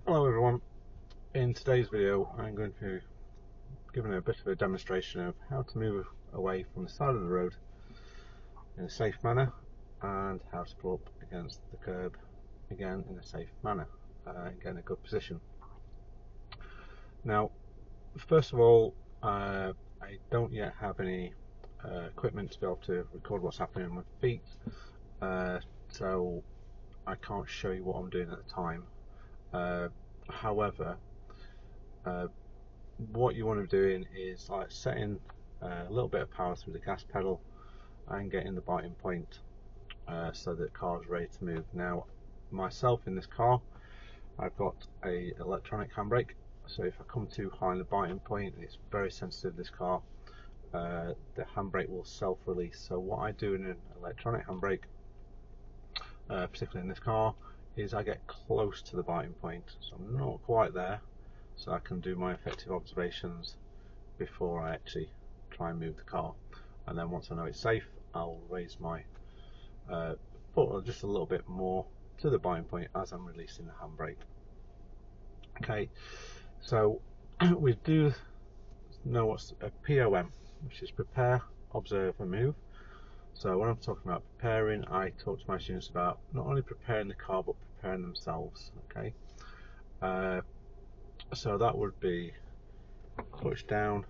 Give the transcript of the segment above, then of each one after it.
Hello everyone, in today's video I'm going to give a bit of a demonstration of how to move away from the side of the road in a safe manner and how to pull up against the curb again in a safe manner, get in a good position. Now first of all, I don't yet have any equipment to be able to record what's happening on my feet, so I can't show you what I'm doing at the time. However, what you want to be doing is like setting a little bit of power through the gas pedal and getting the biting point so that the car is ready to move. Now myself in this car, I've got a electronic handbrake, so if I come too high in the biting point, it's very sensitive, this car, the handbrake will self-release. So what I do in an electronic handbrake, particularly in this car, is I get close to the biting point, so I'm not quite there, so I can do my effective observations before I actually try and move the car. And then once I know it's safe, I'll raise my foot just a little bit more to the biting point as I'm releasing the handbrake. Okay, so we do know what's a POM, which is prepare, observe and move. So when I'm talking about preparing, I talk to my students about not only preparing the car but preparing themselves. Okay, so that would be clutch down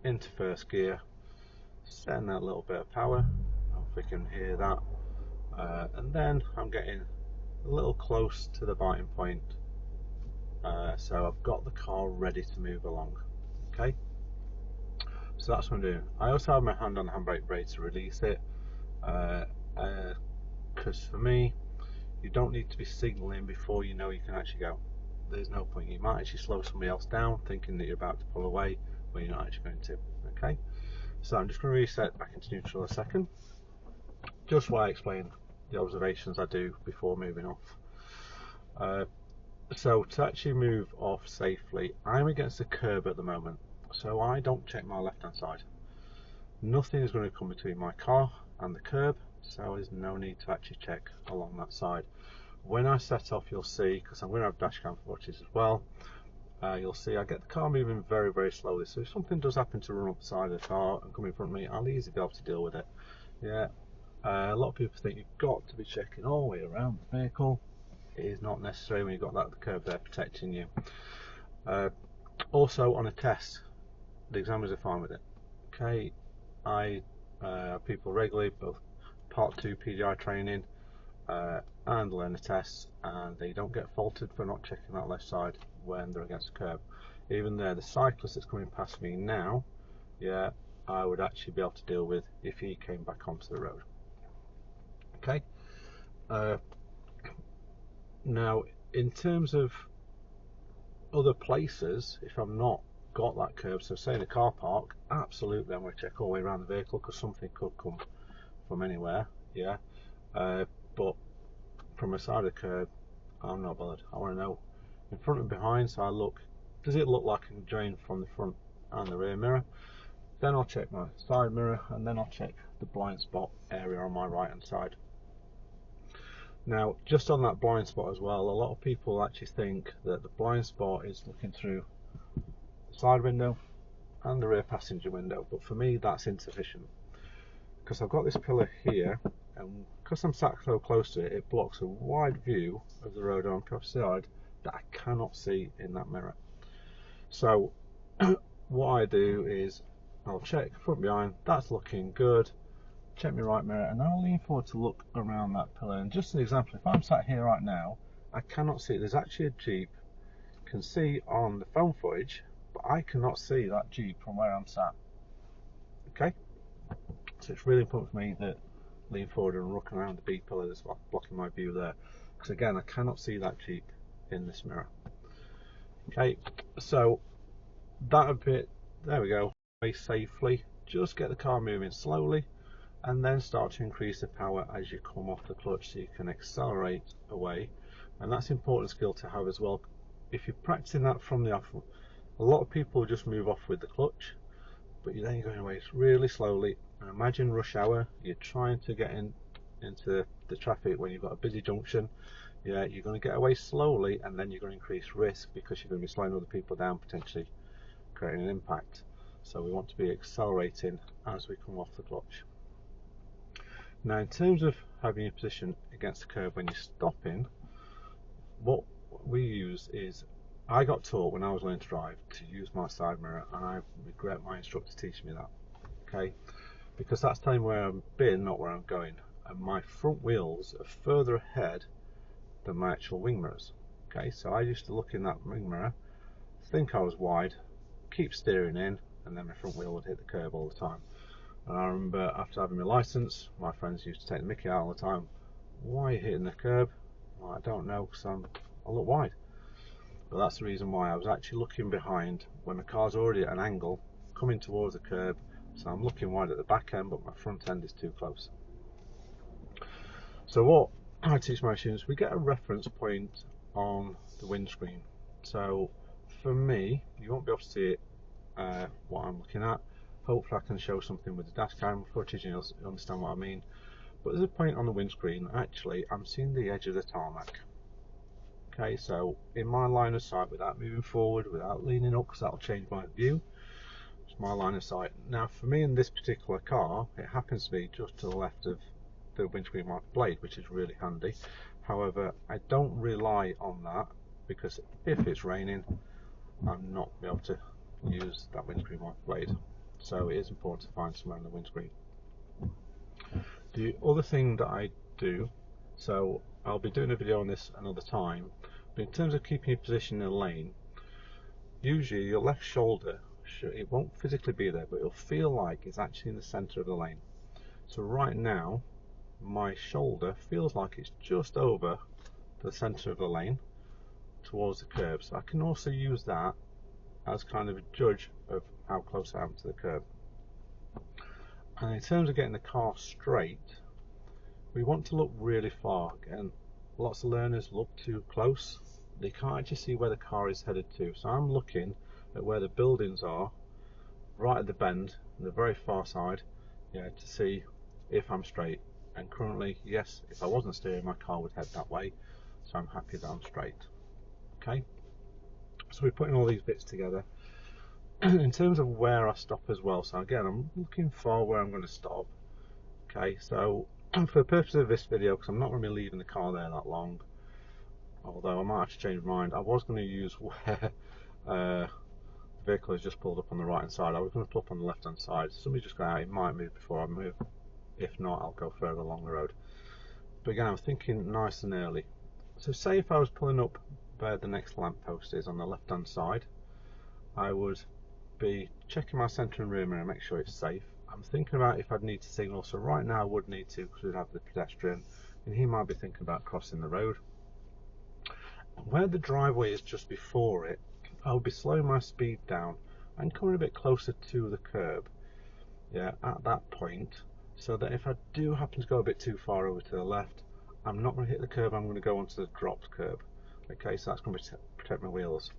into first gear, setting that little bit of power, I hope we can hear that, and then I'm getting a little close to the biting point, so I've got the car ready to move along. Okay, so that's what I'm doing. I also have my hand on the handbrake ready to release it, because for me, you don't need to be signalling before you know you can actually go. There's no point. You might actually slow somebody else down thinking that you're about to pull away when you're not actually going to. Okay, so I'm just going to reset back into neutral a second, just while I explain the observations I do before moving off. So to actually move off safely, I'm against the curb at the moment, so I don't check my left hand side. Nothing is going to come between my car and the curb, so there's no need to actually check along that side. When I set off, you'll see, because I'm going to have dash cam watches as well, you'll see I get the car moving very, very slowly. So if something does happen to run up the side of the car and come in front of me, I'll easily be able to deal with it. Yeah, a lot of people think you've got to be checking all the way around the vehicle. It is not necessary when you've got that curb there protecting you. Also on a test, the examiners are fine with it. Okay, I people regularly, both part 2 PDI training and learner tests, and they don't get faulted for not checking that left side when they're against the curb. Even there, the cyclist that's coming past me now, yeah, I would actually be able to deal with if he came back onto the road. Okay, now in terms of other places, if I'm not got that curb, so say in a car park, absolutely I'm going to check all the way around the vehicle, because something could come from anywhere. Yeah, but from a side of the curb, I'm not bothered. I want to know in front and behind, so I look, does it look like I can drain from the front and the rear mirror? Then I'll check my side mirror, and then I'll check the blind spot area on my right hand side. Now just on that blind spot as well, a lot of people actually think that the blind spot is looking through the side window and the rear passenger window, but for me that's insufficient, because I've got this pillar here, and because I'm sat so close to it, it blocks a wide view of the road on the side that I cannot see in that mirror. So what I do is I'll check front behind, that's looking good, check my right mirror, and I'll lean forward to look around that pillar. And just an example, if I'm sat here right now, I cannot see, there's actually a Jeep, can see on the phone footage, but I cannot see that Jeep from where I'm sat. Okay, so it's really important for me that lean forward and look around the B pillar that's blocking my view there, because again I cannot see that Jeep in this mirror. Okay, so that a bit, there we go, very safely, just get the car moving slowly and then start to increase the power as you come off the clutch so you can accelerate away. And that's an important skill to have as well. If you're practicing that from the off, a lot of people just move off with the clutch, but then you're going away really slowly. And imagine rush hour, you're trying to get into the traffic when you've got a busy junction, yeah, you're going to get away slowly, and then you're going to increase risk because you're going to be slowing other people down, potentially creating an impact. So we want to be accelerating as we come off the clutch. Now, in terms of having your position against the curb when you're stopping, what we use is, I got taught when I was learning to drive to use my side mirror, and I regret my instructor teaching me that. Okay, because that's telling me where I've been, not where I'm going, and my front wheels are further ahead than my actual wing mirrors. Okay, so I used to look in that wing mirror, think I was wide, keep steering in, and then my front wheel would hit the curb all the time. And I remember after having my license, my friends used to take the mickey out all the time. Why are you hitting the curb? Well, I don't know, because I look wide. But that's the reason why. I was actually looking behind when the car's already at an angle, coming towards the curb, so I'm looking wide at the back end, but my front end is too close. So what I teach my students, we get a reference point on the windscreen. So for me, you won't be able to see it, what I'm looking at. Hopefully I can show something with the dash cam footage and you'll understand what I mean. But there's a point on the windscreen, actually I'm seeing the edge of the tarmac. Okay, so in my line of sight, without moving forward, without leaning up, because that'll change my view, it's my line of sight. Now for me in this particular car, it happens to be just to the left of the windscreen wiper blade, which is really handy. However, I don't rely on that, because if it's raining, I'm not be able to use that windscreen wiper blade. So it is important to find somewhere on the windscreen. The other thing that I do, so I'll be doing a video on this another time, but in terms of keeping your position in a lane, usually your left shoulder, it won't physically be there, but it'll feel like it's actually in the center of the lane. So right now, my shoulder feels like it's just over the center of the lane towards the curb. So I can also use that as kind of a judge of how close I am to the curb. And in terms of getting the car straight, we want to look really far. Again, lots of learners look too close. They can't actually see where the car is headed to. So I'm looking at where the buildings are, right at the bend, on the very far side, yeah, to see if I'm straight. And currently, yes, if I wasn't steering, my car would head that way. So I'm happy that I'm straight. Okay, so we're putting all these bits together. In terms of where I stop as well, so again, I'm looking for where I'm going to stop. Okay, so for the purpose of this video, because I'm not going to be leaving the car there that long, although I might have to change my mind, I was going to use where the vehicle has just pulled up on the right hand side. I was going to pull up on the left hand side. Somebody just got out, it might move before I move. If not, I'll go further along the road. But again, I'm thinking nice and early. So say if I was pulling up where the next lamppost is on the left hand side, I would be checking my centre and rear mirror, make sure it's safe. I'm thinking about if I'd need to signal, so right now I would need to, because we'd have the pedestrian and he might be thinking about crossing the road. Where the driveway is just before it, I'll be slowing my speed down and coming a bit closer to the curb, yeah, at that point, so that if I do happen to go a bit too far over to the left, I'm not going to hit the curb, I'm going to go onto the dropped curb. Okay, so that's going to protect my wheels.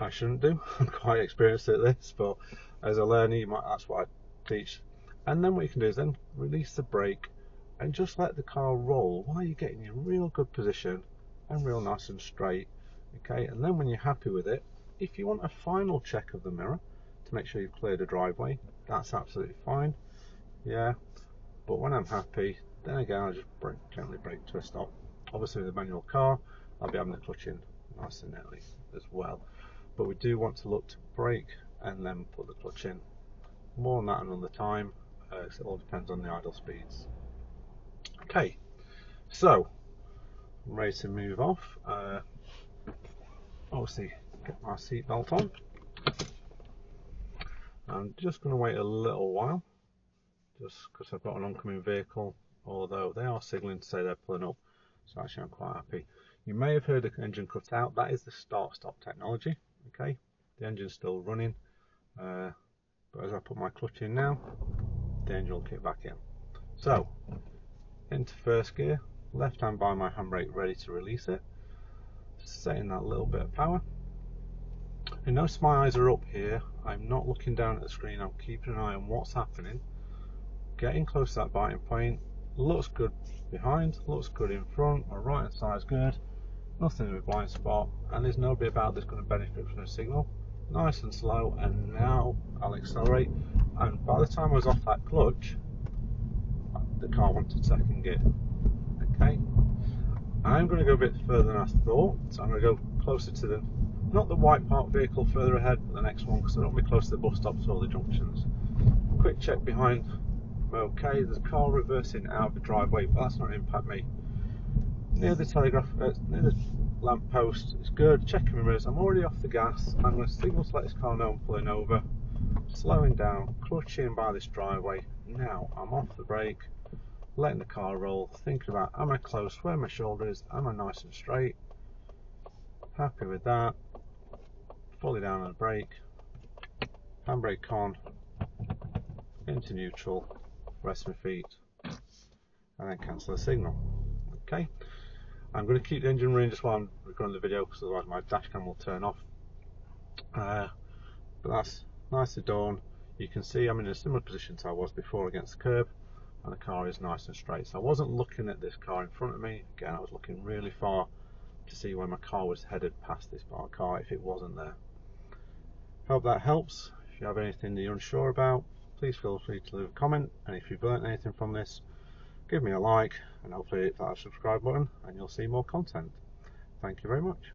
I shouldn't do. I'm quite experienced at this, but as a learner, that's what I teach. And then what you can do is then release the brake and just let the car roll while you're getting in a real good position and real nice and straight. Okay, and then when you're happy with it, if you want a final check of the mirror to make sure you've cleared the driveway, that's absolutely fine. Yeah, but when I'm happy, then again I just gently brake to a stop. Obviously with a manual car, I'll be having the clutch in nice and early as well. But we do want to look to brake and then put the clutch in. More on that another time, because it all depends on the idle speeds. Okay, so I'm ready to move off. Obviously, get my seat belt on. I'm just going to wait a little while, just because I've got an oncoming vehicle, although they are signalling to say they're pulling up, so actually I'm quite happy. You may have heard the engine cut out. That is the start-stop technology. Okay, the engine's still running, but as I put my clutch in now, the engine will kick back in. So, into first gear, left hand by my handbrake ready to release it, setting that little bit of power. And notice my eyes are up here, I'm not looking down at the screen, I'm keeping an eye on what's happening, getting close to that biting point, looks good behind, looks good in front, my right hand side is good, nothing in the blind spot, and there's nobody about that's going to benefit from the signal. Nice and slow, and now I'll accelerate, and by the time I was off that clutch, the car went to second gear. Okay, I'm going to go a bit further than I thought, so I'm going to go closer to the, not the white parked vehicle further ahead, but the next one, because I don't want to be close to the bus stops or the junctions. Quick check behind, I'm okay, there's a car reversing out of the driveway, but that's not going to impact me. Near the near the lamp post, it's good, checking my mirrors, I'm already off the gas, I'm going to signal to let this car know I'm pulling over, slowing down, clutching by this driveway, now I'm off the brake, letting the car roll, thinking about am I close, where my shoulder is, am I nice and straight, happy with that, fully down on the brake, handbrake on, into neutral, rest my feet, and then cancel the signal. Okay, I'm going to keep the engine running just while I'm recording the video, because otherwise my dash cam will turn off. But that's nicely done. You can see I'm in a similar position to I was before against the curb, and the car is nice and straight. So I wasn't looking at this car in front of me. Again, I was looking really far to see where my car was headed past this parked car if it wasn't there. Hope that helps. If you have anything that you're unsure about, please feel free to leave a comment, and if you've learnt anything from this, give me a like, and hopefully hit that subscribe button and you'll see more content. Thank you very much.